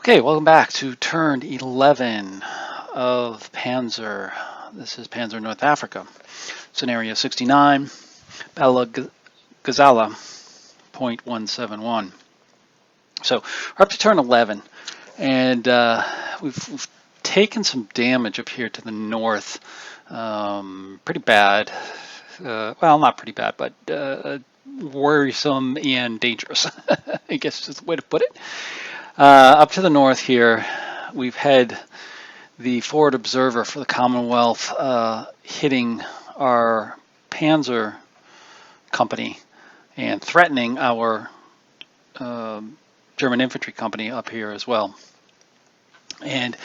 Okay, welcome back to turn 11 of Panzer. This is Panzer North Africa. Scenario 69, Battle of Gazala, 0.171. So we're up to turn 11, and we've taken some damage up here to the north. Pretty bad. Well, not pretty bad, but worrisome and dangerous, I guess is the way to put it. Up to the north here, we've had the forward observer for the Commonwealth hitting our Panzer company and threatening our German infantry company up here as well. And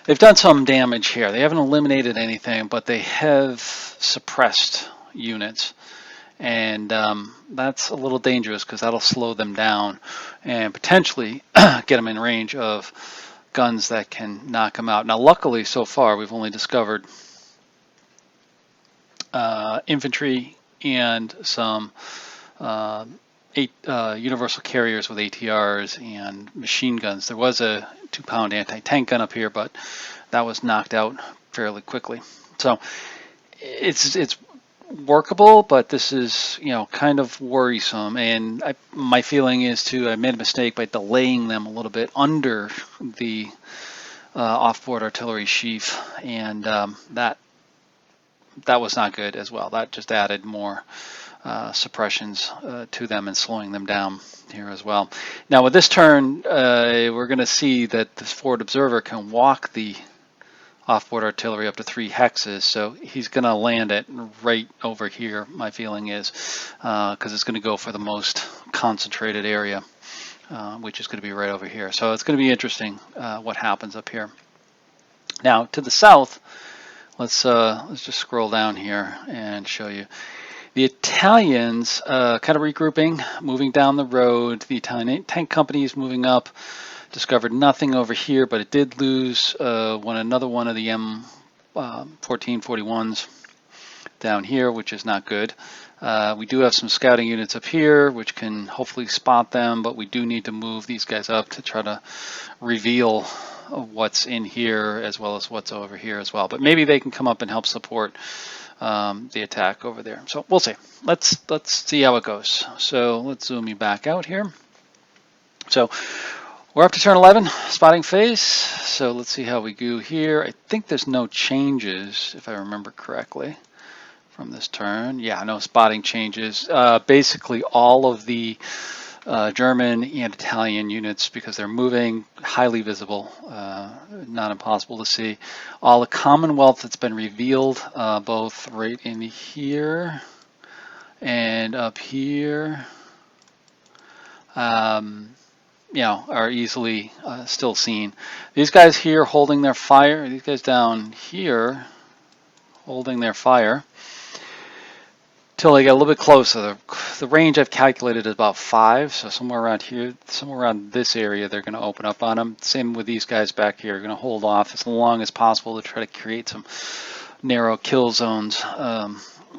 they've done some damage here. They haven't eliminated anything, but they have suppressed units. And that's a little dangerous because that'll slow them down and potentially get them in range of guns that can knock them out. Now, luckily, so far, we've only discovered infantry and some universal carriers with ATRs and machine guns. There was a 2-pound anti-tank gun up here, but that was knocked out fairly quickly. So it's workable, but this is, kind of worrisome. And my feeling is I made a mistake by delaying them a little bit under the off-board artillery sheaf, and that was not good as well. That just added more suppressions to them and slowing them down here as well. Now with this turn, we're going to see that this forward observer can walk the off-board artillery up to 3 hexes, so he's going to land it right over here, my feeling is, because it's going to go for the most concentrated area, which is going to be right over here. So it's going to be interesting what happens up here. Now to the south, let's just scroll down here and show you. The Italians kind of regrouping, moving down the road. The Italian tank company is moving up. Discovered nothing over here, but it did lose another one of the M1441s down here, which is not good. We do have some scouting units up here, which can hopefully spot them, but we do need to move these guys up to try to reveal what's in here as well as what's over here as well. But maybe they can come up and help support the attack over there. So we'll see. Let's see how it goes. So let's zoom you back out here. So we're up to turn 11, spotting phase. So let's see how we do here. I think there's no changes, if I remember correctly, from this turn. Yeah, no spotting changes. Basically, all of the German and Italian units, because they're moving, highly visible, not impossible to see. All the Commonwealth that's been revealed, both right in here and up here, are easily still seen. These guys here holding their fire, these guys down here holding their fire till they get a little bit closer. The range I've calculated is about 5, so somewhere around here, somewhere around this area, they're going to open up on them. Same with these guys back here. They're going to hold off as long as possible to try to create some narrow kill zones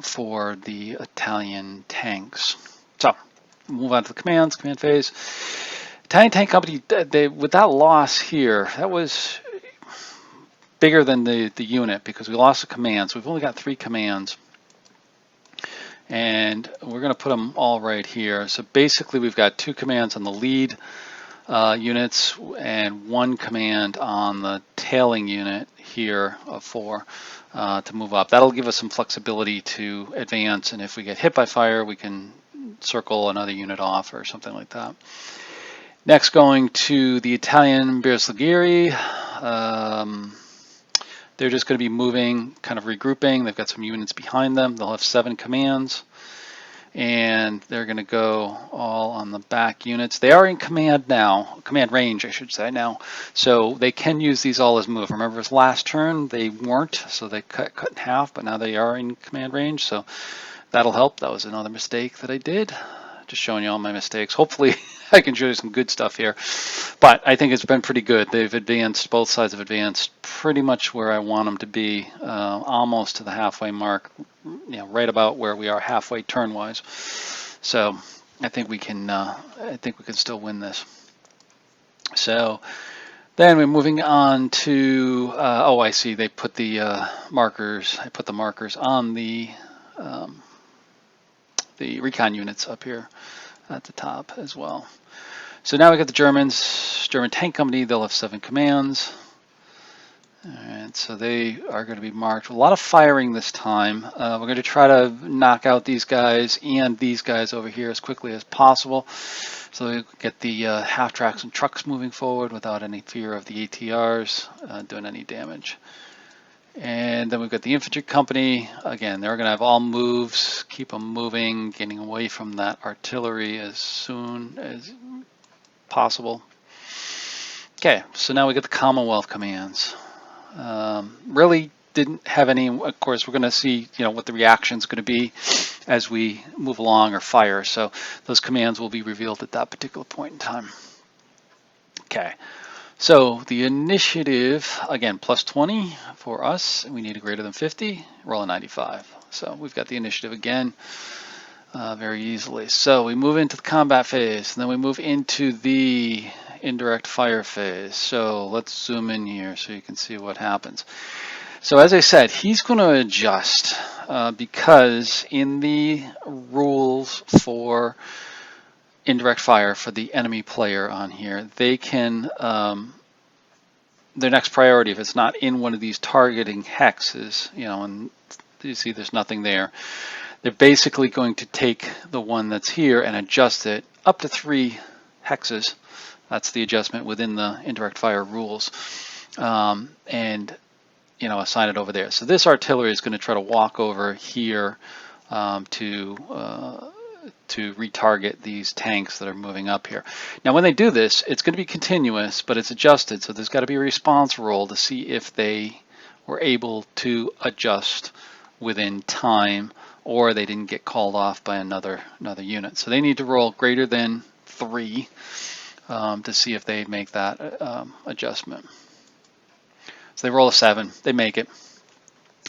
for the Italian tanks. So move on to the commands, command phase. Italian tank company, with that loss here, that was bigger than the unit because we lost the commands. We've only got 3 commands. And we're going to put them all right here. So basically we've got 2 commands on the lead units and 1 command on the tailing unit here of 4 to move up. That'll give us some flexibility to advance, and if we get hit by fire, we can circle another unit off or something like that. Next, going to the Italian Bersaglieri. They're just going to be moving, kind of regrouping. They've got some units behind them. They'll have 7 commands, and they're going to go all on the back units. They are in command now, command range, I should say now, so they can use these all as move. Remember, this last turn they weren't, so they cut in half, but now they are in command range, so that'll help. That was another mistake that I did. Just showing you all my mistakes. Hopefully I can show you some good stuff here, but I think it's been pretty good. They've advanced, both sides have advanced pretty much where I want them to be, almost to the halfway mark, right about where we are halfway turn-wise. So I think we can still win this. So Then we're moving on to, oh, I see, they put the markers, I put the markers on the recon units up here at the top as well. So now we got the Germans, German Tank Company, they'll have 7 commands. Alright, so they are going to be marked. A lot of firing this time. We're going to try to knock out these guys and these guys over here as quickly as possible. So we get the half-tracks and trucks moving forward without any fear of the ATRs doing any damage. And then we've got the infantry company. Again, they're going to have all moves, keep them moving, getting away from that artillery as soon as possible. Okay, so now we get the Commonwealth commands. Really didn't have any. Of course, we're going to see, what the reaction is going to be as we move along or fire. So those commands will be revealed at that particular point in time. Okay, so the initiative, again, plus 20 for us. We need a greater than 50. Roll a 95. So we've got the initiative again very easily. So we move into the combat phase, and then we move into the indirect fire phase. So let's zoom in here so you can see what happens. So as I said, he's going to adjust because in the rules for indirect fire for the enemy player on here, they can, their next priority, if it's not in one of these targeting hexes, and you see there's nothing there, they're basically going to take the one that's here and adjust it up to 3 hexes. That's the adjustment within the indirect fire rules, and assign it over there. So this artillery is going to try to walk over here to retarget these tanks that are moving up here. Now when they do this, it's going to be continuous, but it's adjusted, so there's got to be a response roll to see if they were able to adjust within time or they didn't get called off by another unit. So they need to roll greater than 3 to see if they make that adjustment. So they roll a 7, they make it.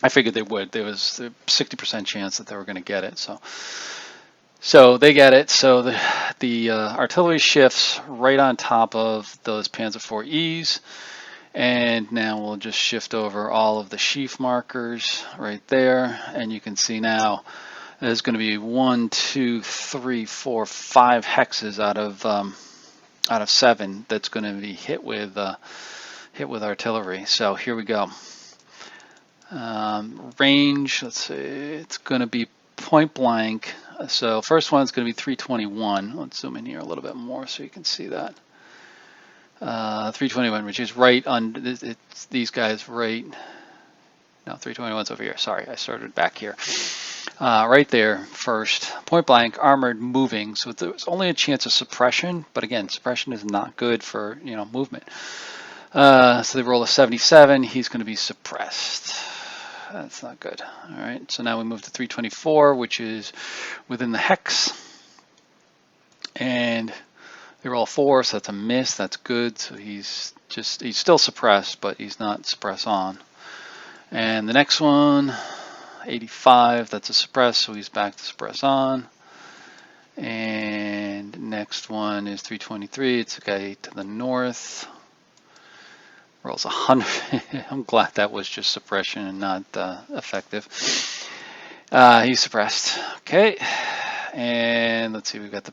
I figured they would. There was a 60% chance that they were going to get it. So they get it. So the artillery shifts right on top of those Panzer IV's. And now we'll just shift over all of the sheaf markers right there. And you can see now there's going to be 1, 2, 3, 4, 5 hexes out of 7 that's going to be hit with artillery. So here we go. Range, let's see, it's going to be point blank. So first one's going to be 321. Let's zoom in here a little bit more so you can see that. 321, which is right on, it's these guys right, no, 321's over here. Sorry, I started back here. Right there first, point blank, armored, moving. So there's only a chance of suppression, but again, suppression is not good for, movement. So they roll a 77, he's going to be suppressed. That's not good. All right, so now we move to 324, which is within the hex. And they roll a 4, so that's a miss, that's good. So he's still suppressed, but he's not suppress on. And the next one, 85, that's a suppress, so he's back to suppress on. And next one is 323, it's a guy to the north. Rolls 100. I'm glad that was just suppression and not effective. He's suppressed. Okay, and let's see, we've got the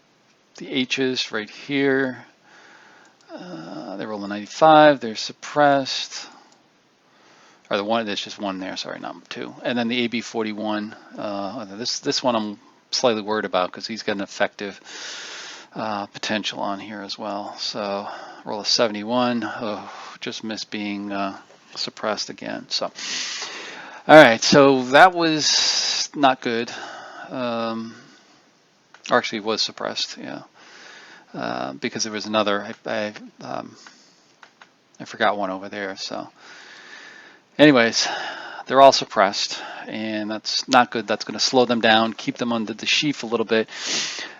H's right here. They roll a 95. They're suppressed. Or the one, there's just one there. Sorry, not 2. And then the AB-41. This one I'm slightly worried about because he's got an effective potential on here as well. So roll a 71. Oh, just missed being suppressed again. So, all right. So that was not good. Or actually, it was suppressed. Yeah. Because there was another. I forgot one over there. So, anyways, they're all suppressed, and that's not good. That's going to slow them down, keep them under the sheaf a little bit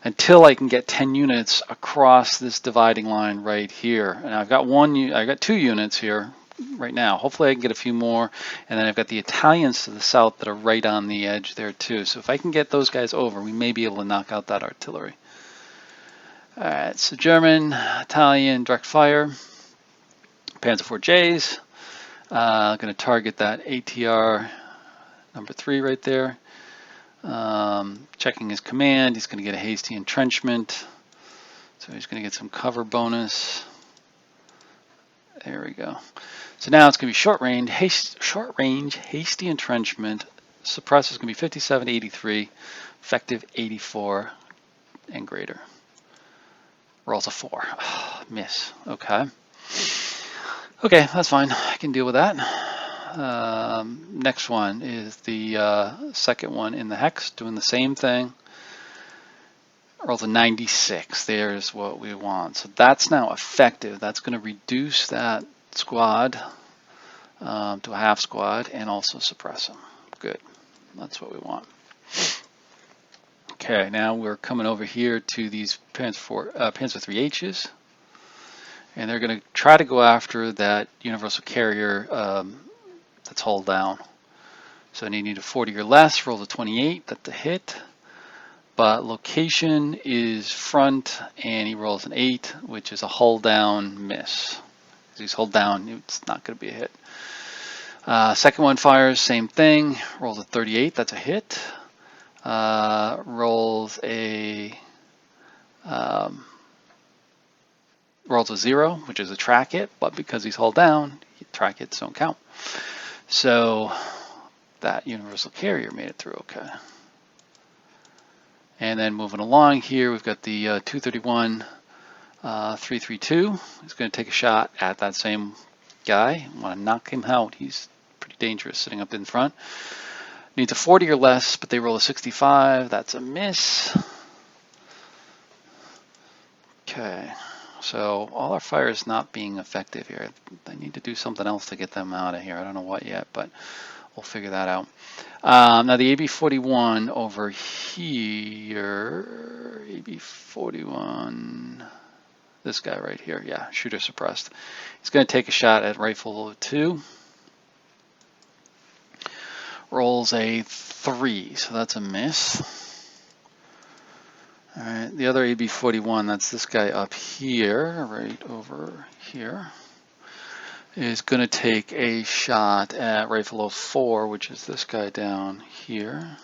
until I can get 10 units across this dividing line right here. And I've got 2 units here right now. Hopefully I can get a few more, and then I've got the Italians to the south that are right on the edge there too. So if I can get those guys over, we may be able to knock out that artillery. All right, so German, Italian, direct fire. Panzer 4Js. Going to target that ATR number 3 right there. Checking his command. He's going to get a hasty entrenchment. So he's going to get some cover bonus. There we go. So now it's going to be short range, hasty entrenchment. Suppress is going to be 57 to 83, effective 84 and greater. Rolls a 4. Oh, miss. Okay. Okay, that's fine. I can deal with that. Next one is the second one in the hex, doing the same thing. Rolls a 96. There's what we want. So that's now effective. That's going to reduce that squad to a half squad and also suppress them. Good. That's what we want. Okay, now we're coming over here to these Panzer 3Hs, and they're going to try to go after that universal carrier that's hull down. So they need a 40 or less. Rolls a 28. That's a hit. But location is front, and he rolls an 8, which is a hull down miss. If he's hull down, it's not going to be a hit. Second one fires, same thing. Rolls a 38, that's a hit. Rolls a 0, which is a track hit, but because he's hull down, track hits don't count. So that universal carrier made it through okay. And then moving along here, we've got the 231 332. He's going to take a shot at that same guy. Want to knock him out. He's pretty dangerous sitting up in front. Needs a 40 or less, but they roll a 65. That's a miss. Okay, so all our fire is not being effective here. I need to do something else to get them out of here. I don't know what yet, but we'll figure that out. Now the AB-41 over here, AB-41, this guy right here, yeah, shooter suppressed. He's going to take a shot at rifle 2. Rolls a 3, so that's a miss. All right, the other AB-41, that's this guy up here, right over here, is going to take a shot at rifle 04, which is this guy down here.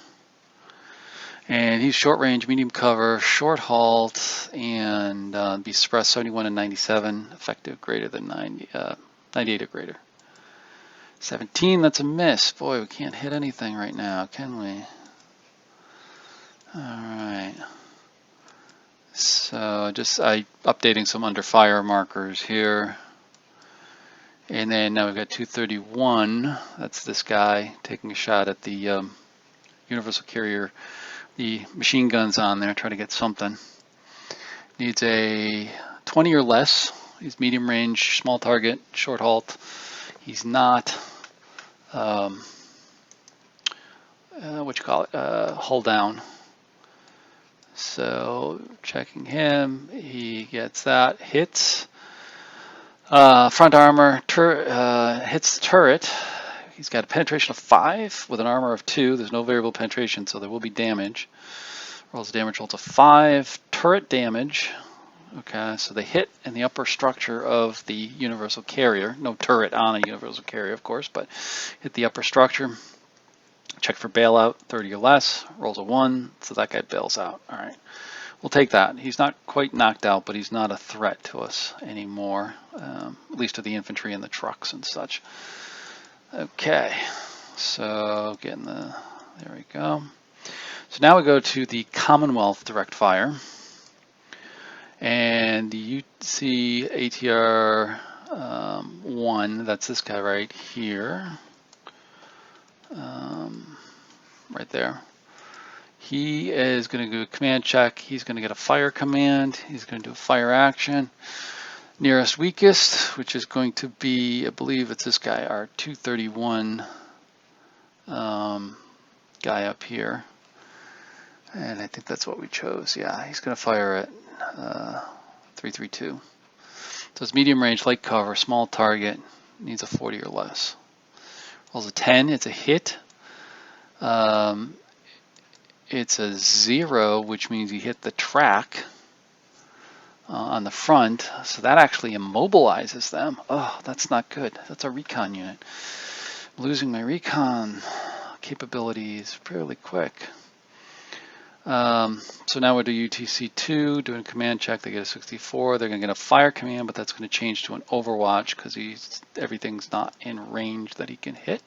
And he's short range, medium cover, short halt, and be suppressed 71 and 97, effective greater than 98 or greater. 17, that's a miss. Boy, we can't hit anything right now, can we? All right. So just updating some under fire markers here. And then now we've got 231, that's this guy, taking a shot at the universal carrier, the machine guns on there, try to get something. Needs a 20 or less. He's medium range, small target, short halt. He's not, hull down. So checking him, he gets that, hits. Front armor hits the turret. He's got a penetration of 5 with an armor of 2. There's no variable penetration, so there will be damage. Rolls damage, rolls a 5. Turret damage. Okay, so they hit in the upper structure of the universal carrier. No turret on a universal carrier, of course, but hit the upper structure. Check for bailout, 30 or less. Rolls a 1, so that guy bails out. All right. We'll take that. He's not quite knocked out, but he's not a threat to us anymore, at least to the infantry and the trucks and such. Okay, so there we go. So now we go to the Commonwealth direct fire. And you see ATR 1, that's this guy right here, right there. He is going to do a command check. He's going to get a fire command. He's going to do a fire action. Nearest weakest, which is going to be, I believe it's this guy, our 231 guy up here. And I think that's what we chose. Yeah, he's going to fire at 332. So it's medium range, light cover, small target, needs a 40 or less. Rolls a 10, it's a hit. It's a 0, which means you hit the track. on the front, so that actually immobilizes them. Oh, that's not good. That's a recon unit. Losing my recon capabilities fairly quick. So now we'll do UTC-2, doing a command check. They get a 64. They're going to get a fire command, but that's going to change to an overwatch because everything's not in range that he can hit.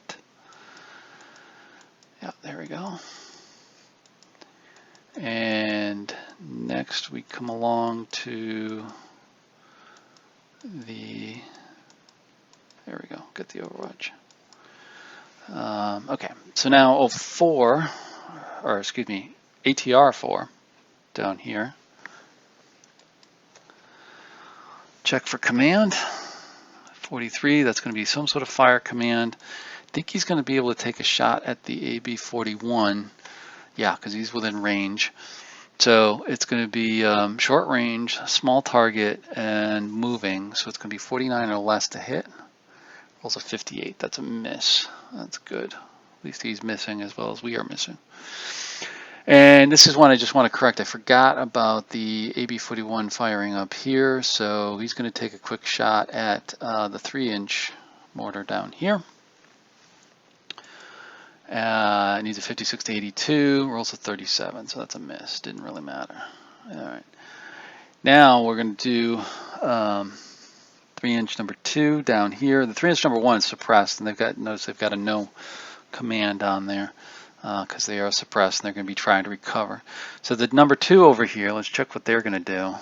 Yeah, there we go. And next we come along to the, there we go, get the overwatch. Okay, so now 04, or excuse me, ATR 4 down here. Check for command. 43, that's going to be some sort of fire command. I think he's going to be able to take a shot at the AB-41. Yeah, because he's within range. So it's going to be short range, small target, and moving. So it's going to be 49 or less to hit. Rolls a 58. That's a miss. That's good. At least he's missing as well as we are missing. And this is one I just want to correct. I forgot about the AB-41 firing up here. So he's going to take a quick shot at the 3-inch mortar down here. It needs a 56 to 82, rolls a 37, so that's a miss. Didn't really matter. All right. Now we're going to do 3-inch number 2 down here. The 3-inch number 1 is suppressed, and notice they've got a no command on there because they are suppressed, and they're going to be trying to recover. So the number 2 over here, let's check what they're going to do.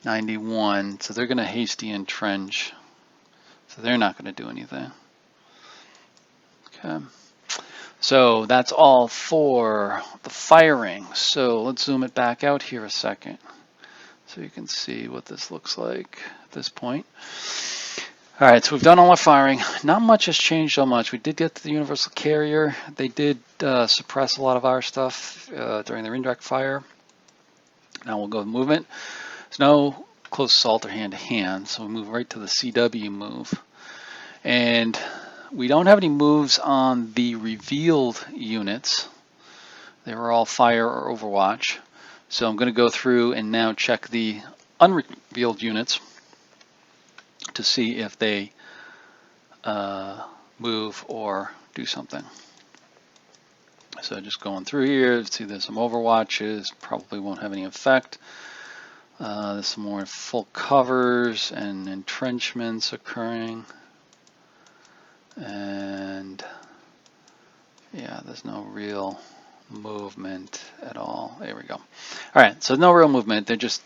91, so they're going to hasty entrench. So they're not going to do anything. Okay. So that's all for the firing. So let's zoom it back out here a second so you can see what this looks like at this point. All right, so we've done all our firing. Not much has changed so much. We did get to the universal carrier. They did suppress a lot of our stuff during their indirect fire. Now we'll go with movement. There's no close assault or hand-to-hand, so we move right to the CW move. And we don't have any moves on the revealed units. They were all fire or overwatch. So I'm going to go through and now check the unrevealed units to see if they move or do something. So just going through here, see there's some overwatches, probably won't have any effect. There's some more full covers and entrenchments occurring. And yeah, there's no real movement at all. There we go. All right, so no real movement. They're just,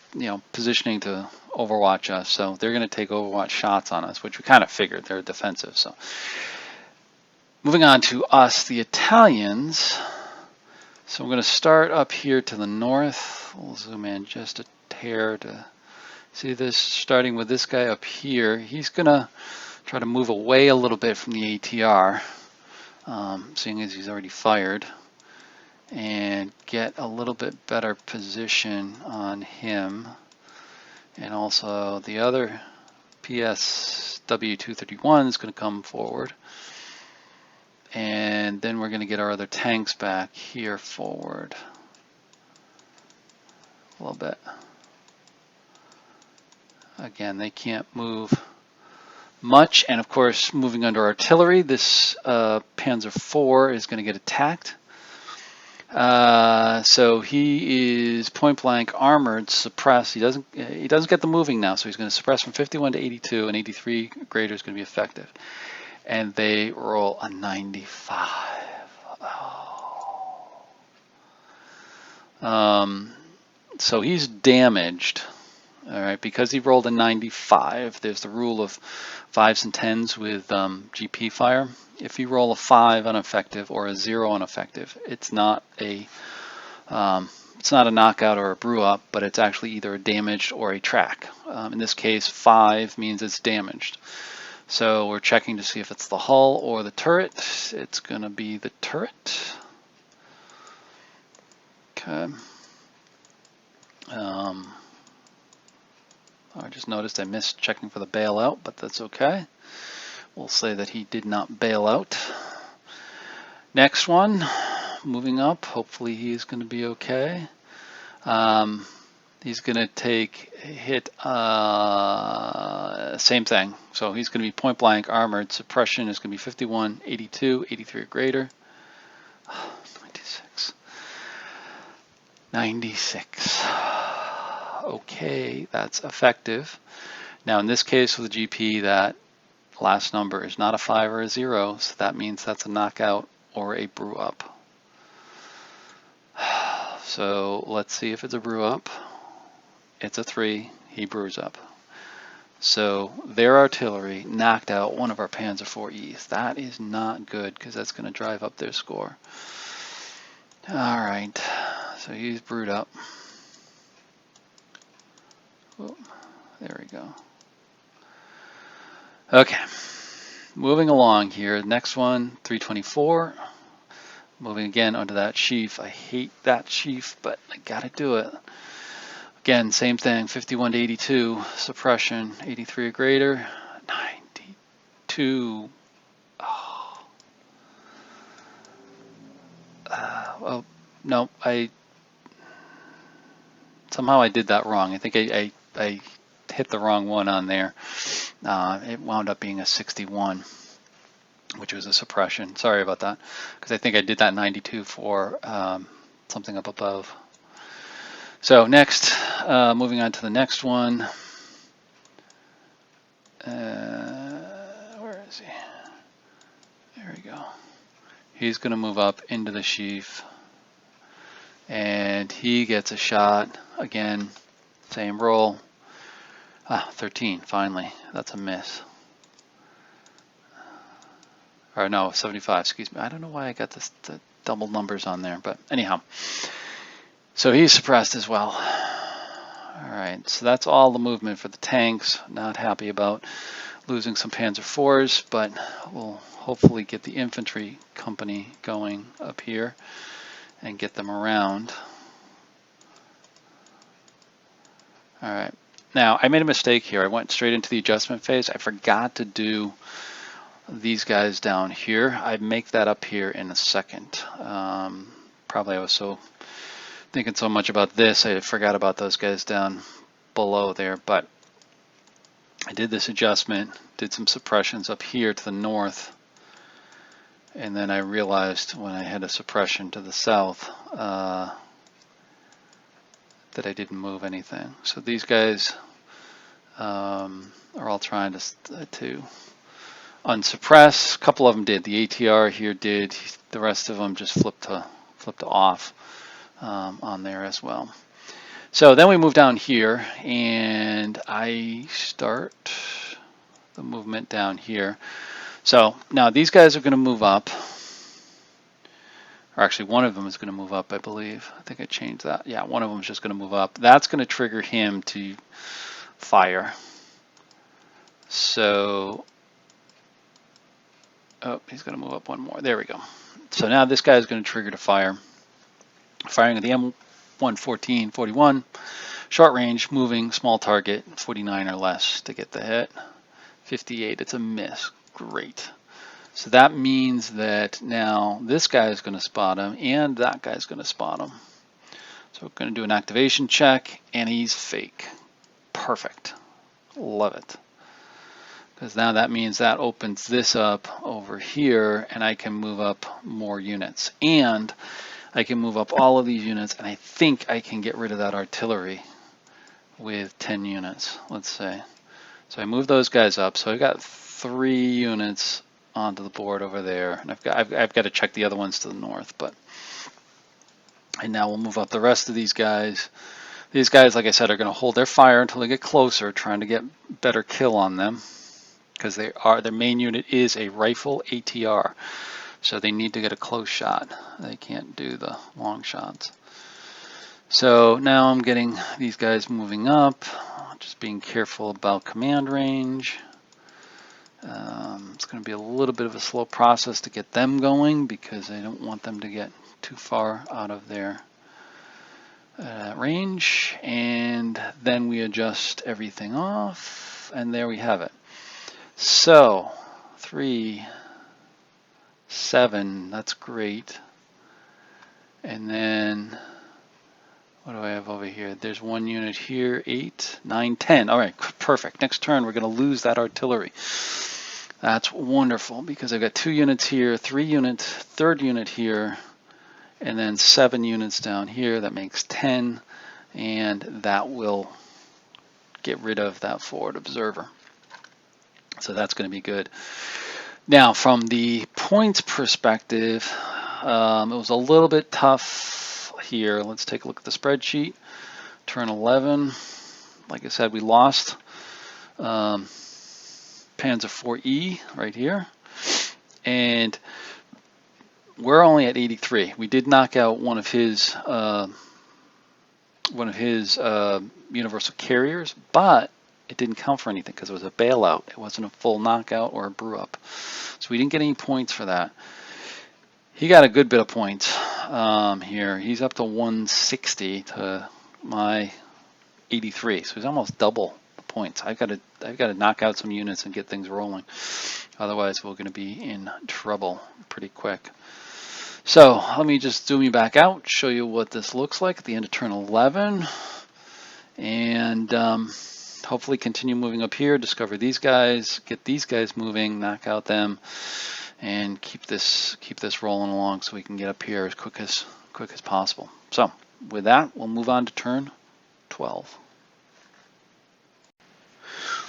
positioning to overwatch us. So they're going to take overwatch shots on us, which we kind of figured. They're defensive. So moving on to us, the Italians. So we're going to start up here to the north. We'll zoom in just a hair to see this. Starting with this guy up here, he's going to try to move away a little bit from the ATR, seeing as he's already fired, and get a little bit better position on him. And also the other PSW-231 is going to come forward. And then we're going to get our other tanks back here forward a little bit. Again, they can't move much, and of course moving under artillery, this Panzer IV is going to get attacked. So he is point blank armored, suppressed. He doesn't get the moving now, so he's going to suppress from 51 to 82, and 83 greater is going to be effective. And they roll a 95. Oh. So he's damaged. All right, because he rolled a 95, there's the rule of 5s and 10s with GP fire. If you roll a 5 on effective or a 0 on effective, it's not a knockout or a brew up, but it's actually either a damaged or a track. In this case, 5 means it's damaged. So we're checking to see if it's the hull or the turret. It's going to be the turret. Okay. I just noticed I missed checking for the bailout, but that's okay. We'll say that he did not bail out. Next one, moving up. Hopefully he's going to be okay. He's going to take a hit, same thing. So he's going to be point blank armored. Suppression is going to be 51, 82, 83 or greater. 96. 96. Okay, that's effective. Now in this case with the GP, that last number is not a 5 or a 0, so that means that's a knockout or a brew up. So let's see if it's a brew up. It's a 3, he brews up. So their artillery knocked out one of our Panzer IV's. That is not good because that's going to drive up their score. All right, so he's brewed up. Oh, there we go. Okay, moving along here. Next one, 324. Moving again onto that sheaf. I hate that sheaf, but I gotta do it. Again, same thing, 51 to 82, suppression, 83 or greater, 92. Oh. Well, no, somehow I did that wrong. I think I hit the wrong one on there. It wound up being a 61, which was a suppression. Sorry about that, because I think I did that 92 for something up above. So next, moving on to the next one. Where is he? There we go. He's going to move up into the sheaf, and he gets a shot. Again, same roll. 13, finally. That's a miss. Or no, 75, excuse me. I don't know why I got the double numbers on there, but anyhow. So he's suppressed as well. All right, so that's all the movement for the tanks. Not happy about losing some Panzer IVs, but we'll hopefully get the infantry company going up here and get them around. All right, now I made a mistake here. I went straight into the adjustment phase. I forgot to do these guys down here. I make that up here in a second. Probably I was so thinking so much about this, I forgot about those guys down below there, but I did this adjustment, did some suppressions up here to the north, and then I realized when I had a suppression to the south that I didn't move anything. So these guys are all trying to unsuppress. A couple of them did. The ATR here did. The rest of them just flipped to off. On there as well. So then we move down here, and I start the movement down here. So now these guys are going to move up, or actually one of them is going to move up, I believe. I think I changed that. Yeah, one of them is just going to move up. That's going to trigger him to fire. So, oh, he's going to move up one more. There we go. So now this guy is going to trigger to fire. Firing at the M114, 41, short range, moving, small target, 49 or less to get the hit. 58, it's a miss. Great. So that means that now this guy is going to spot him, and that guy is going to spot him. So we're going to do an activation check, and he's fake. Perfect. Love it. Because now that means that opens this up over here, and I can move up more units. And I can move up all of these units, and I think I can get rid of that artillery with 10 units, let's say. So I move those guys up. So I've got 3 units onto the board over there, and I've got to check the other ones to the north. And now we'll move up the rest of these guys. These guys, like I said, are going to hold their fire until they get closer, trying to get better kill on them, because their main unit is a rifle ATR. So they need to get a close shot. They can't do the long shots. So now I'm getting these guys moving up, just being careful about command range. It's going to be a little bit of a slow process to get them going because I don't want them to get too far out of their range. And then we adjust everything off, and there we have it. So 3, 7, that's great. And then What do I have over here? There's 1 unit here, 8, 9, 10. All right, perfect. Next turn, we're going to lose that artillery. That's wonderful because I've got 2 units here, 3 units, 3rd unit here, and then 7 units down here. That makes 10, and that will get rid of that forward observer. So that's going to be good. Now, from the points perspective, it was a little bit tough here. Let's take a look at the spreadsheet. Turn 11. Like I said, we lost Panzer IVe right here, and we're only at 83. We did knock out one of his universal carriers, but it didn't count for anything because it was a bailout. It wasn't a full knockout or a brew up, so we didn't get any points for that. He got a good bit of points here. He's up to 160 to my 83, so he's almost double the points. I've got to knock out some units and get things rolling. Otherwise, we're going to be in trouble pretty quick. So let me just zoom you back out, show you what this looks like at the end of turn 11, and hopefully continue moving up here, discover these guys, get these guys moving, knock out them, and keep this rolling along so we can get up here as quick as possible. So with that, we'll move on to turn 12.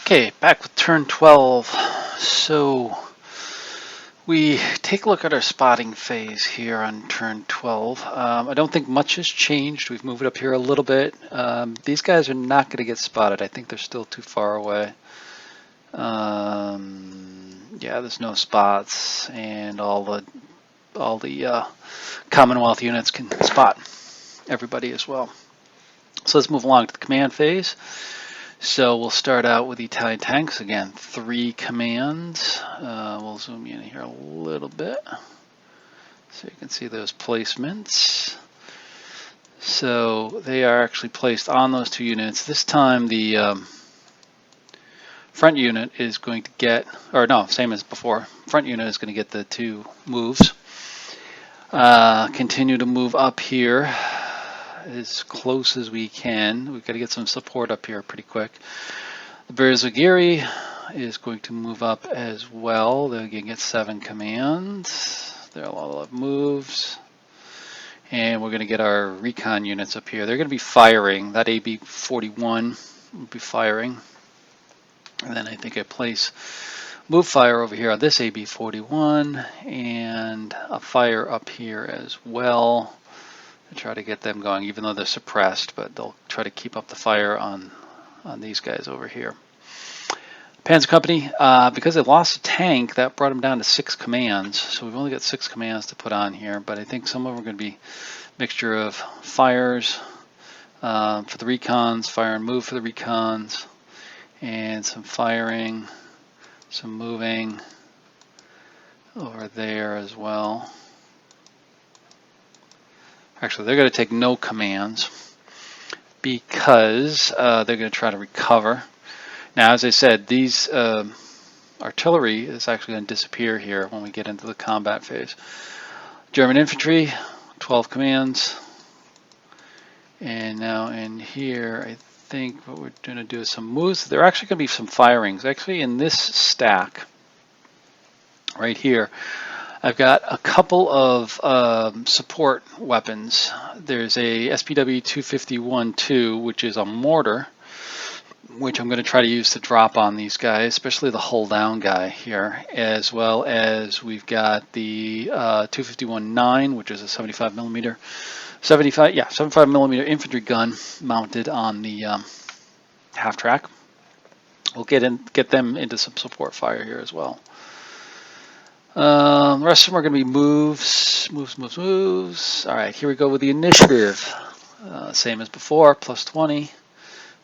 Okay, back with turn 12. So we take a look at our spotting phase here on turn 12. I don't think much has changed. We've moved it up here a little bit. These guys are not going to get spotted. I think they're still too far away. Yeah, there's no spots, and all the Commonwealth units can spot everybody as well. So let's move along to the command phase. So we'll start out with the Italian tanks. Again, 3 commands. We'll zoom in here a little bit so you can see those placements. So they are actually placed on those 2 units. This time the front unit is going to get, or no, same as before. Front unit is going to get the 2 moves. Continue to move up here as close as we can. We've got to get some support up here pretty quick. The Bersaglieri is going to move up as well. They're going to get 7 commands. There are a lot of moves. And we're going to get our recon units up here. They're going to be firing. That AB-41 will be firing. And then I think I place move fire over here on this AB-41 and a fire up here as well to try to get them going, even though they're suppressed, but they'll try to keep up the fire on these guys over here. Panzer Company, because they lost a tank, that brought them down to 6 commands. So we've only got 6 commands to put on here, but I think some of them are going to be a mixture of fires for the recons, fire and move for the recons, and some firing, some moving over there as well. Actually, they're going to take no commands because they're going to try to recover. Now, as I said, these artillery is actually going to disappear here when we get into the combat phase. German infantry, 12 commands. And now in here, I think what we're going to do is some moves. There are actually going to be some firings. Actually, in this stack right here, I've got a couple of support weapons. There's a SPW 251-2, which is a mortar, which I'm going to try to use to drop on these guys, especially the hull down guy here, as well as we've got the 251-9, which is a 75 millimeter infantry gun mounted on the half track. We'll get them into some support fire here as well. The rest of them are going to be moves. All right, here we go with the initiative. Same as before, plus 20.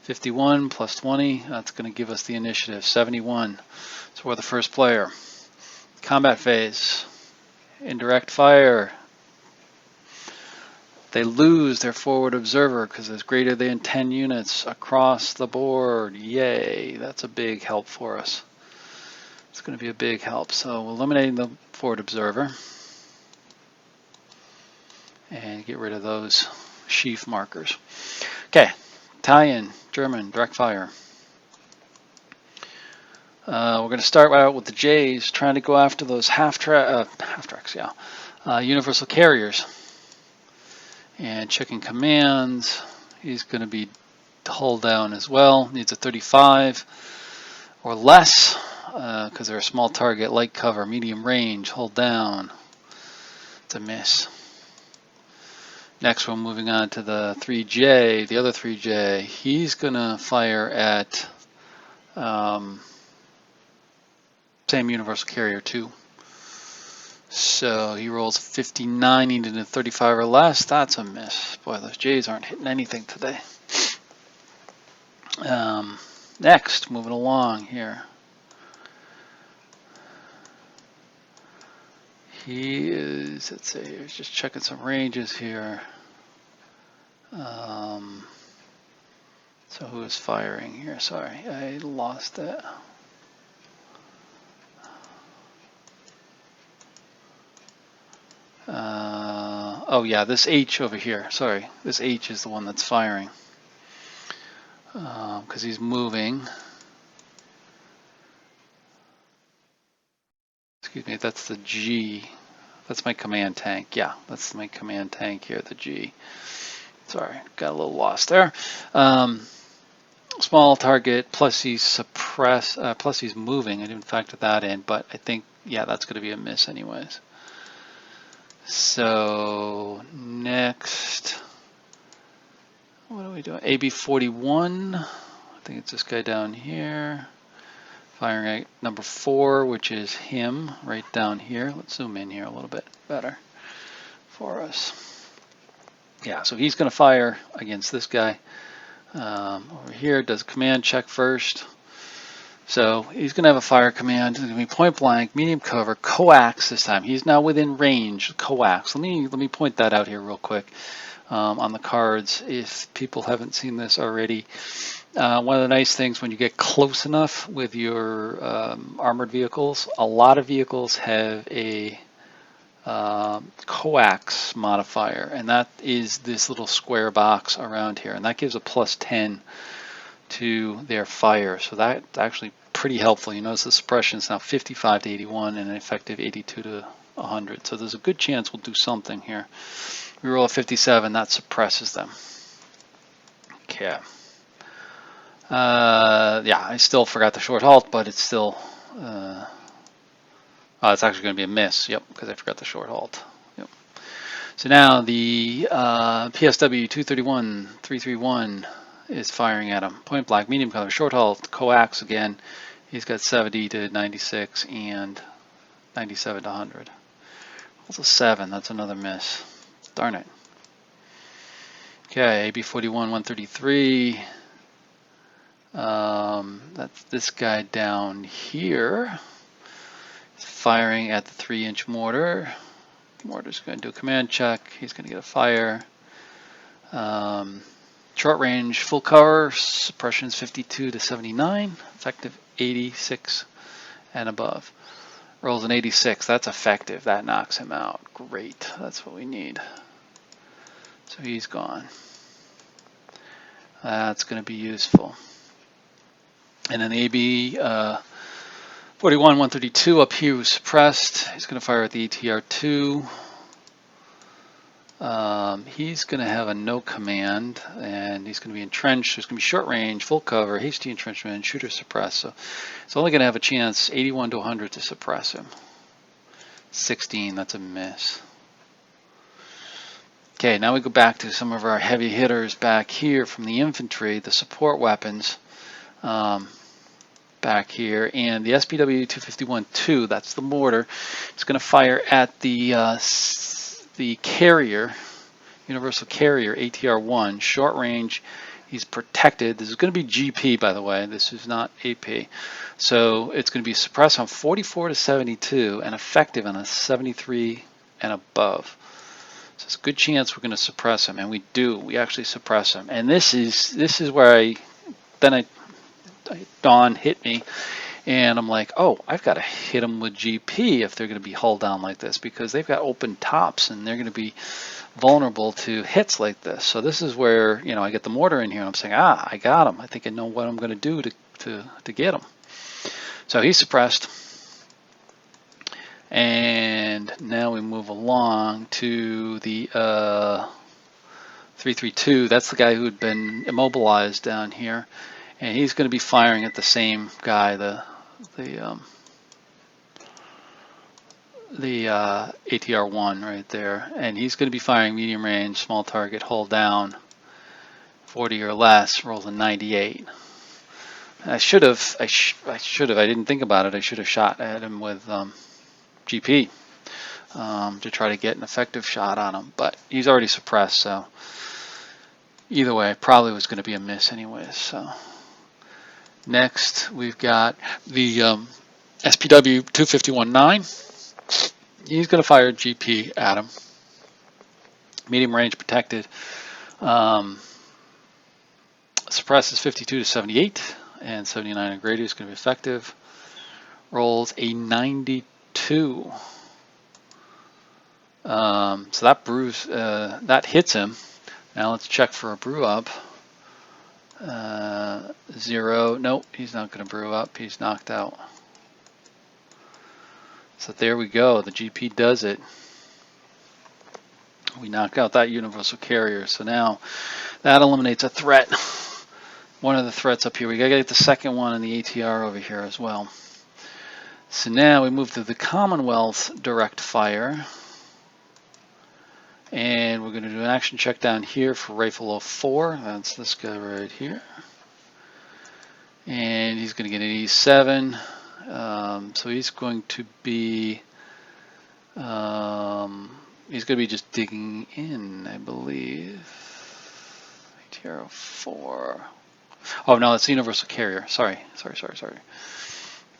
51 plus 20, that's going to give us the initiative. 71, so we're the first player. Combat phase, indirect fire. They lose their forward observer because there's greater than 10 units across the board. Yay, that's a big help for us. It's going to be a big help. So eliminating the forward observer and get rid of those sheaf markers. Okay, Italian, German, direct fire. We're going to start out with the J's, trying to go after those half-tracks, universal carriers. And checking commands, he's going to be hull down as well. Needs a 35 or less, because they're a small target, light cover, medium range, hull down. It's a miss. Next, we're moving on to the 3J, the other 3J. He's going to fire at same universal carrier too. So he rolls 59, needing a 35 or less. That's a miss. Boy, those J's aren't hitting anything today. Next, moving along here. He is, let's see, he's just checking some ranges here. So who is firing here? Sorry, I lost it. Oh yeah, this H over here. Sorry, this H is the one that's firing. Because he's moving. Excuse me, that's the G. That's my command tank. Yeah, that's my command tank here, the G. Sorry, got a little lost there. Small target, plus he's plus he's moving. I didn't factor that in, but I think, yeah, that's going to be a miss anyways. So next, what are we doing? AB41, I think it's this guy down here, firing at number 4, which is him right down here. Let's zoom in here a little bit better for us. Yeah, so he's going to fire against this guy over here. Does command check first. So he's going to have a fire command. It's going to be point blank, medium cover, coax this time. He's now within range, coax. Let me point that out here real quick on the cards if people haven't seen this already. One of the nice things when you get close enough with your armored vehicles, a lot of vehicles have a coax modifier, and that is this little square box around here, and that gives a +10 to their fire. So that's actually pretty helpful. You notice the suppression is now 55 to 81 and an effective 82 to 100. So there's a good chance we'll do something here. We roll a 57, that suppresses them. Okay. Yeah, I still forgot the short halt, but it's still it's actually going to be a miss. Yep, because I forgot the short halt. Yep. So now the PSW 231 331 is firing at him. Point blank, medium cover, short halt, coax again. He's got 70 to 96 and 97 to 100. Also 7, that's another miss. Darn it. Okay, AB41 133. That's this guy down here. He's firing at the 3-inch mortar. Mortar's going to do a command check. He's going to get a fire. Short range, full cover, suppression is 52 to 79, effective 86 and above. Rolls an 86, that's effective, that knocks him out. Great, that's what we need. So he's gone. That's going to be useful. And then the AB 41 132 up here was suppressed. He's going to fire at the ETR2. He's going to have a no command, and he's going to be entrenched. There's going to be short range, full cover, hasty entrenchment, shooter suppress. So it's only going to have a chance 81 to 100 to suppress him. 16, that's a miss. Okay, now we go back to some of our heavy hitters back here from the infantry, the support weapons back here, and the SPW 251-2, that's the mortar. It's going to fire at the carrier, universal carrier, ATR-1, short range. He's protected. This is going to be GP, by the way. This is not AP. So it's going to be suppressed on 44 to 72 and effective on a 73 and above. So it's a good chance we're going to suppress him, and we do. We actually suppress him. And this is where dawn hit me, And I'm like, oh, I've got to hit them with GP if they're going to be hull down like this, because they've got open tops and they're going to be vulnerable to hits like this. So this is where, you know, I get the mortar in here and I'm saying, ah, I got him. I think I know what I'm going to do to get him. So he's suppressed. And now we move along to the 332. That's the guy who had been immobilized down here. And he's going to be firing at the same guy, the ATR-1 right there, and he's going to be firing medium range, small target, hull down, 40 or less, rolls a 98. I didn't think about it. I should have shot at him with GP to try to get an effective shot on him, but he's already suppressed, so either way, it probably was going to be a miss anyways. So next, we've got the SPW 251-9. He's going to fire GP at him. Medium range protected. Suppress is 52 to 78, and 79 in grade is going to be effective. Rolls a 92. So that that hits him. Now let's check for a brew up. 0. Nope, he's not going to brew up. He's knocked out. So there we go. The GP does it. We knock out that universal carrier. So now that eliminates a threat. One of the threats up here. We got to get the second one in the ATR over here as well. So now we move to the Commonwealth direct fire. And we're going to do an action check down here for Rifle 04. That's this guy right here. And he's going to get an 87. So he's going to be just digging in, I believe. ATR 4. Oh no, it's the universal carrier. Sorry.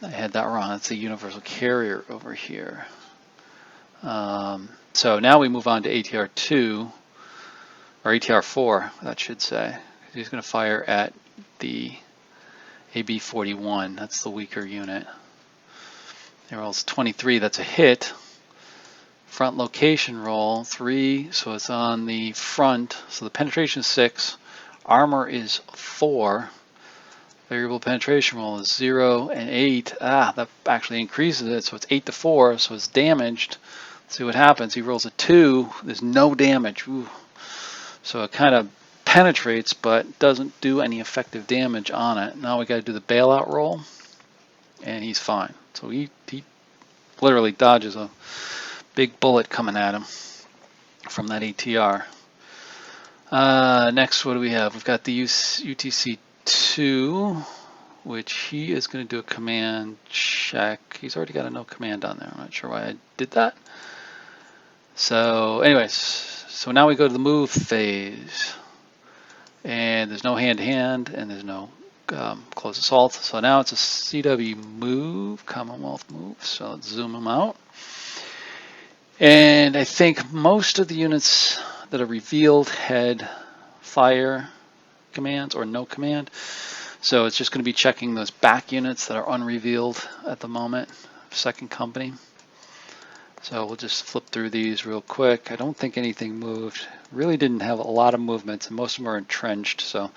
I had that wrong. That's the universal carrier over here. So now we move on to ATR 2, or ATR 4, that should say. He's going to fire at the AB-41. That's the weaker unit. He rolls 23. That's a hit. Front location roll 3, so it's on the front. So the penetration is 6. Armor is 4. Variable penetration roll is 0 and 8. That actually increases it, so it's 8 to 4, so it's damaged. Let's see what happens. He rolls a 2. There's no damage. Ooh. So it kind of penetrates, but doesn't do any effective damage on it. Now we got to do the bailout roll, and he's fine. So he literally dodges a big bullet coming at him from that ATR. Next, what do we have? We've got the UTC-2, which he is going to do a command check. He's already got a no command on there. I'm not sure why I did that. So anyways, so now we go to the move phase. And there's no hand-to-hand, and there's no close assault. So now it's a CW move, Commonwealth move. So let's zoom them out. And I think most of the units that are revealed had fire commands or no command. So it's just going to be checking those back units that are unrevealed at the moment, second company. So we'll just flip through these real quick. I don't think anything moved. Really didn't have a lot of movements, and most of them are entrenched. So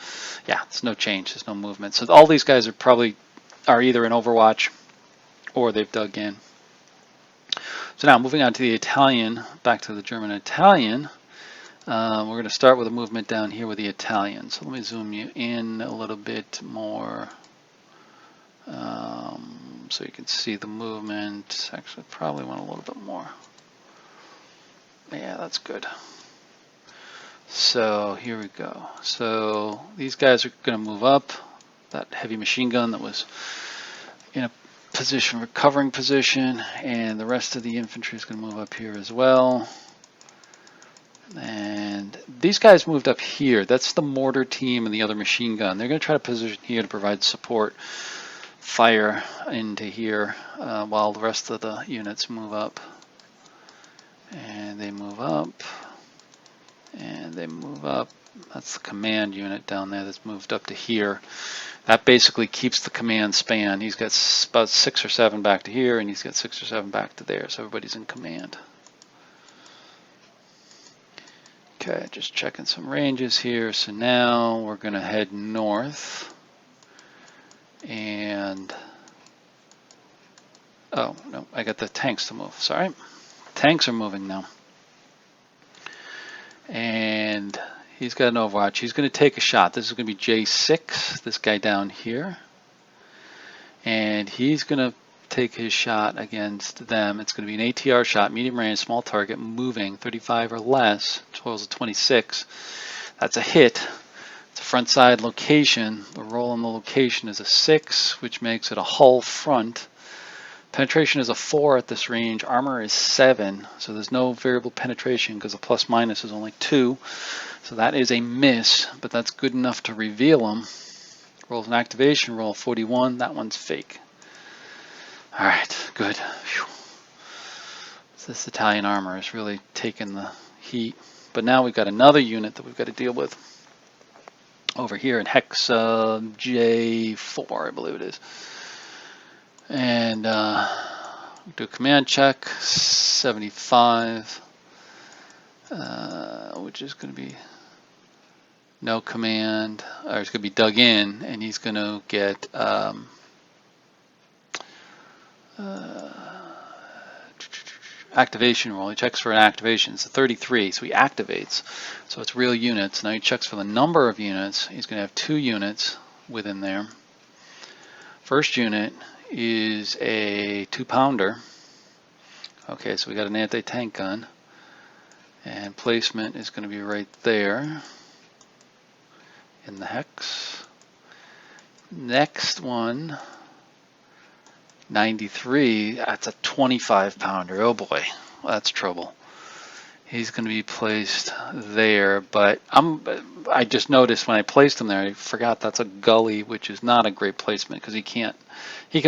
yeah, there's no change. There's no movement. So all these guys are either in Overwatch or they've dug in. So now moving on to the Italian, back to the German Italian. We're going to start with a movement down here with the Italian. So let me zoom you in a little bit more. So you can see the movement. Actually, probably want a little bit more. Yeah, that's good. So here we go. So these guys are going to move up. That heavy machine gun that was in a position, recovering position, and the rest of the infantry is going to move up here as well. And these guys moved up here. That's the mortar team and the other machine gun. They're going to try to position here to provide support fire into here while the rest of the units move up. And they move up. and they move up. That's the command unit down there that's moved up to here. That basically keeps the command span. He's got about 6 or 7 back to here, and he's got 6 or 7 back to there, so everybody's in command. Okay, just checking some ranges here. So now we're going to head north. And, oh, no, I got the tanks to move. Sorry. Tanks are moving now. And he's got an overwatch. He's going to take a shot. This is going to be J6, this guy down here. And he's going to take his shot against them. It's going to be an ATR shot, medium range, small target, moving 35 or less, totals of 26. That's a hit. It's a front side location. The roll on the location is a 6, which makes it a hull front. Penetration is a 4 at this range. Armor is 7, so there's no variable penetration because the plus minus is only 2. So that is a miss, but that's good enough to reveal him. Rolls an activation, roll 41. That one's fake. All right, good. Whew. This Italian armor is really taking the heat. But now we've got another unit that we've got to deal with over here in hex J4, I believe it is. And do a command check, 75, which is going to be no command, or it's going to be dug in, and he's going to get activation roll. He checks for an activation. It's a 33, so he activates. So it's real units. Now he checks for the number of units. He's going to have 2 units within there. First unit is a 2-pounder. Okay, so we got an anti-tank gun. And placement is going to be right there in the hex. Next one, 93, that's a 25-pounder. Oh boy, that's trouble. He's going to be placed there, but I just noticed when I placed him there, I forgot that's a gully, which is not a great placement because he can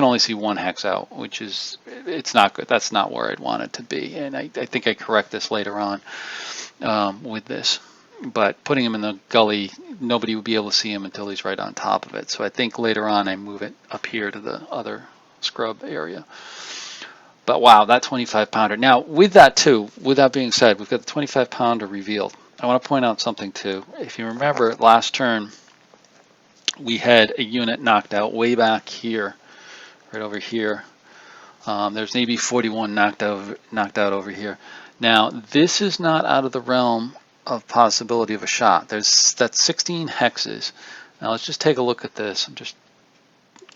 only see 1 hex out, which is, it's not good. That's not where I'd want it to be, and I think I correct this later on with this. But putting him in the gully, nobody would be able to see him until he's right on top of it. So I think later on I move it up here to the other scrub area. But wow, that 25-pounder. Now with that too, with that being said, we've got the 25-pounder revealed. I want to point out something too. If you remember last turn, we had a unit knocked out way back here, right over here. There's an AB-41 knocked out over here. Now this is not out of the realm of possibility of a shot. That's 16 hexes. Now let's just take a look at this. I'm just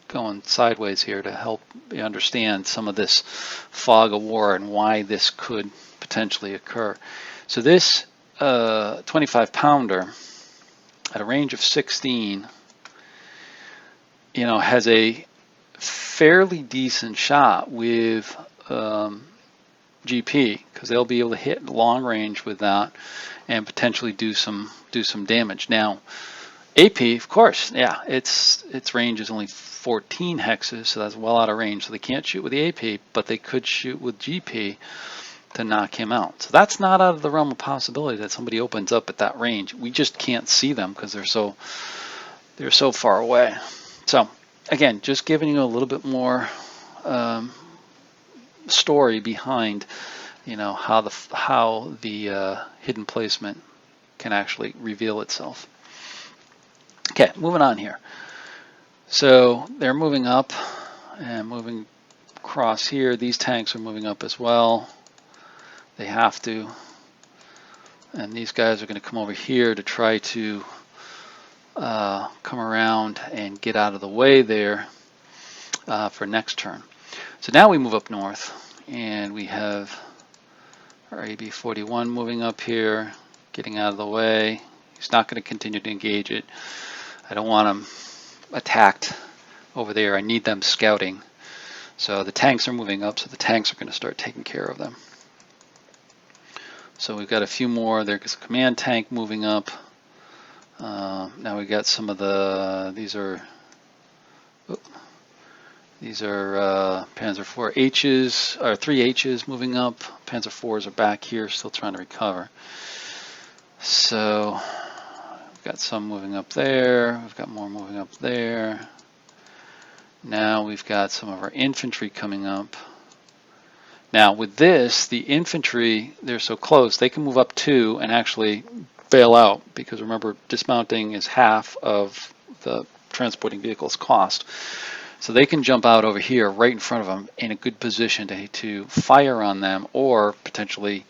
going sideways here to help you understand some of this fog of war and why this could potentially occur. So this 25-pounder at a range of 16, has a fairly decent shot with GP because they'll be able to hit long range with that and potentially do some damage. Now AP, of course, yeah, its range is only 14 hexes, so that's well out of range. So they can't shoot with the AP, but they could shoot with GP to knock him out. So that's not out of the realm of possibility that somebody opens up at that range. We just can't see them because they're so far away. So again, just giving you a little bit more story behind, how the hidden placement can actually reveal itself. Okay, moving on here. So they're moving up and moving across here. These tanks are moving up as well. They have to. And these guys are going to come over here to try to come around and get out of the way there for next turn. So now we move up north, and we have our AB-41 moving up here, getting out of the way. He's not going to continue to engage it. I don't want him attacked over there. I need them scouting. So the tanks are moving up, so the tanks are going to start taking care of them. So we've got a few more. There's a command tank moving up. Now we got some of the, these are Panzer 4 H's, or 3 H's moving up. Panzer 4s are back here, still trying to recover. So we've got some moving up there. We've got more moving up there. Now we've got some of our infantry coming up. Now with this, the infantry, they're so close, they can move up 2 and actually bail out, because remember, dismounting is half of the transporting vehicle's cost. So they can jump out over here right in front of them in a good position to fire on them, or potentially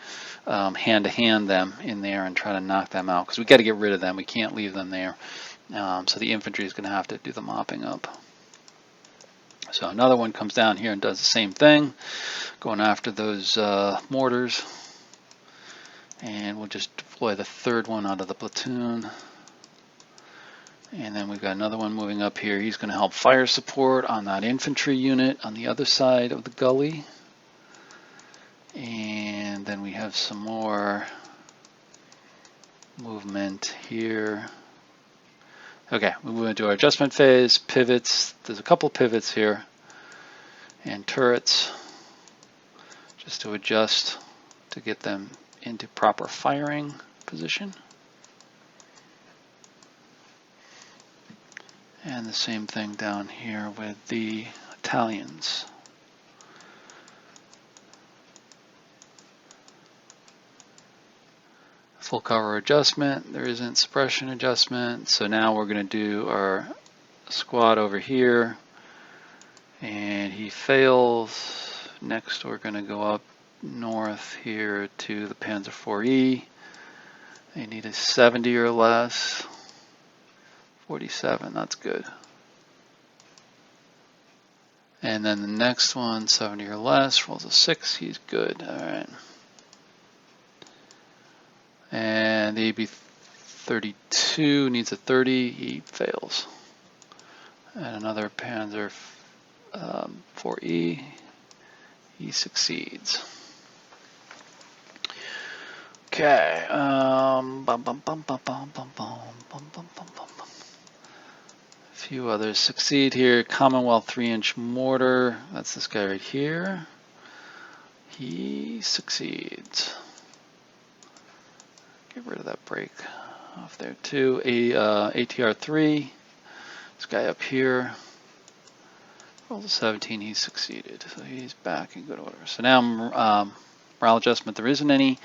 hand-to-hand them in there and try to knock them out, because we've got to get rid of them. We can't leave them there. So the infantry is going to have to do the mopping up. So another one comes down here and does the same thing, going after those mortars. And we'll just deploy the third one out of the platoon. And then we've got another one moving up here. He's going to help fire support on that infantry unit on the other side of the gully. And then we have some more movement here. Okay, we move into our adjustment phase. Pivots. There's a couple pivots here. And turrets, just to adjust to get them into proper firing position. And the same thing down here with the Italians. Full cover adjustment, there isn't suppression adjustment, so now we're going to do our squad over here, and he fails. Next we're going to go up north here to the Panzer 4E. They need a 70 or less. 47, that's good. And then the next one, 70 or less, rolls a 6, he's good. All right. And the AB 32 needs a 30, he fails. And another Panzer 4E, he succeeds. Okay. A few others succeed here. Commonwealth 3-inch mortar. That's this guy right here. He succeeds. Get rid of that break off there too. ATR 3. This guy up here. Rolls a 17. He succeeded. So he's back in good order. So now morale adjustment. There isn't any.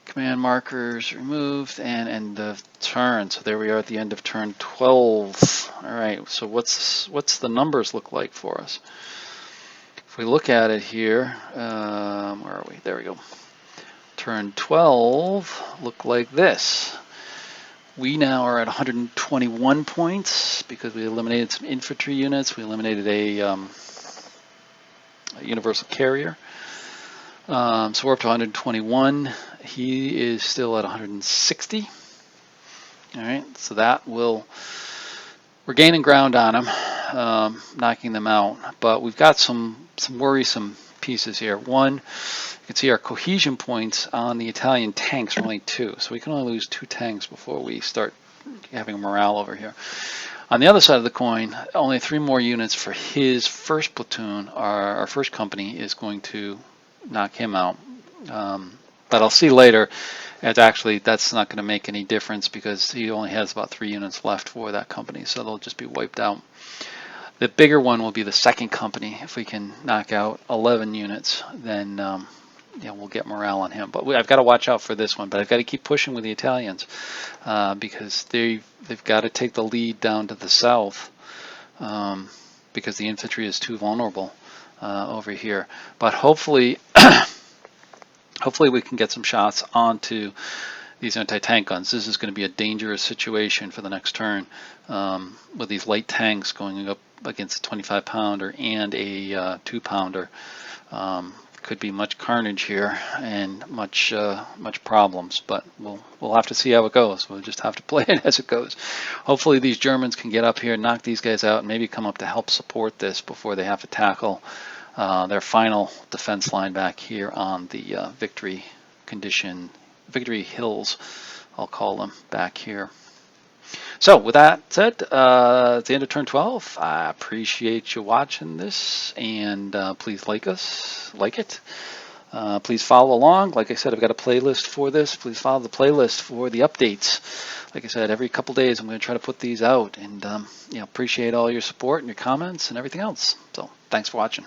Command markers removed, and end of turn. So there we are at the end of turn 12. All right, so what's the numbers look like for us? If we look at it here, where are we? There we go. Turn 12 look like this. We now are at 121 points because we eliminated some infantry units. We eliminated a universal carrier. So we're up to 121. He is still at 160. All right, so that will, we're gaining ground on him, knocking them out. But we've got some worrisome pieces here. One, you can see our cohesion points on the Italian tanks are only 2. So we can only lose 2 tanks before we start having morale over here. On the other side of the coin, only 3 more units for his first platoon. Our first company is going to knock him out. But I'll see later, that's not going to make any difference because he only has about 3 units left for that company, so they'll just be wiped out. The bigger one will be the second company. If we can knock out 11 units, then we'll get morale on him. But I've got to watch out for this one, but I've got to keep pushing with the Italians because they've got to take the lead down to the south because the infantry is too vulnerable over here. But hopefully hopefully we can get some shots onto these anti-tank guns. This is going to be a dangerous situation for the next turn with these light tanks going up against a 25-pounder and a 2-pounder. Could be much carnage here and much problems, but we'll have to see how it goes. We'll just have to play it as it goes. Hopefully these Germans can get up here, knock these guys out, and maybe come up to help support this before they have to tackle their final defense line back here on the victory hills, I'll call them, back here. So with that said, it's the end of turn 12. I appreciate you watching this, and please like it. Please follow along. Like I said, I've got a playlist for this. Please follow the playlist for the updates. Like I said, every couple days I'm going to try to put these out, and appreciate all your support and your comments and everything else. So thanks for watching.